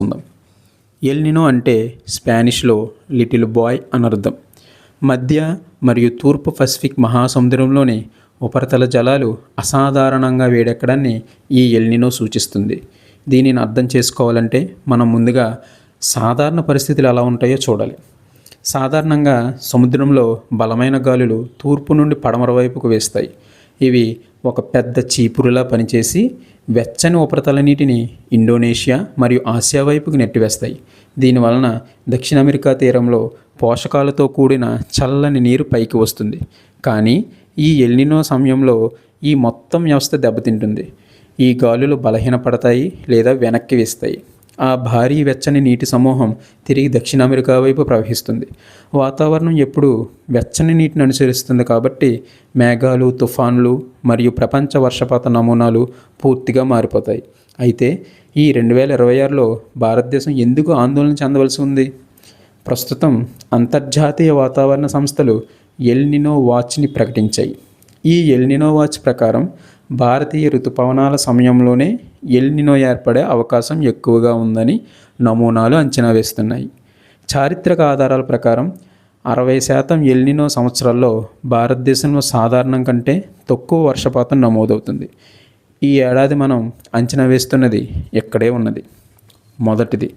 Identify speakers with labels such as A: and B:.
A: ఉందాం. ఎల్నినో అంటే స్పానిష్లో little boy అనర్థం. మధ్య మరియు తూర్పు పసిఫిక్ మహాసముద్రంలోని ఉపరితల జలాలు అసాధారణంగా వేడెక్కడాన్ని ఈ ఎల్నినో సూచిస్తుంది. దీనిని అర్థం చేసుకోవాలంటే మనం ముందుగా సాధారణ పరిస్థితులు ఎలా ఉంటాయో చూడాలి. సాధారణంగా సముద్రంలో బలమైన గాలులు తూర్పు నుండి పడమర వైపుకు వేస్తాయి. ఇవి ఒక పెద్ద చీపురులా పనిచేసి వెచ్చని ఉపరితల నీటిని ఇండోనేషియా మరియు ఆసియా వైపుకి నెట్టివేస్తాయి. దీనివలన దక్షిణ అమెరికా తీరంలో పోషకాలతో కూడిన చల్లని నీరు పైకి వస్తుంది. కానీ ఈ ఎల్నినో సమయంలో ఈ మొత్తం వ్యవస్థ దెబ్బతింటుంది. ఈ గాలులు బలహీనపడతాయి లేదా వెనక్కి వేస్తాయి. ఆ భారీ వెచ్చని నీటి సమూహం తిరిగి దక్షిణ అమెరికా వైపు ప్రవహిస్తుంది. వాతావరణం ఎప్పుడూ వెచ్చని నీటిని అనుసరిస్తుంది కాబట్టి మేఘాలు, తుఫాన్లు మరియు ప్రపంచ వర్షపాత నమూనాలు పూర్తిగా మారిపోతాయి. అయితే ఈ 2026లో భారతదేశం ఎందుకు ఆందోళన చెందవలసి ఉంది? ప్రస్తుతం అంతర్జాతీయ వాతావరణ సంస్థలు ఎల్నినో వాచ్ని ప్రకటించాయి. ఈ ఎల్నినో వాచ్ ప్రకారం భారతీయ ఋతుపవనాల సమయంలోనే ఎల్నినో ఏర్పడే అవకాశం ఎక్కువగా ఉందని నమూనాలు అంచనా వేస్తున్నాయి. చారిత్రక ఆధారాల ప్రకారం 60% ఎల్నినో సంవత్సరాల్లో భారతదేశంలో సాధారణం కంటే తక్కువ వర్షపాతం నమోదవుతుంది. ఈ ఏడాది మనం అంచనా వేస్తున్నది ఇక్కడే ఉన్నది. మొదటిది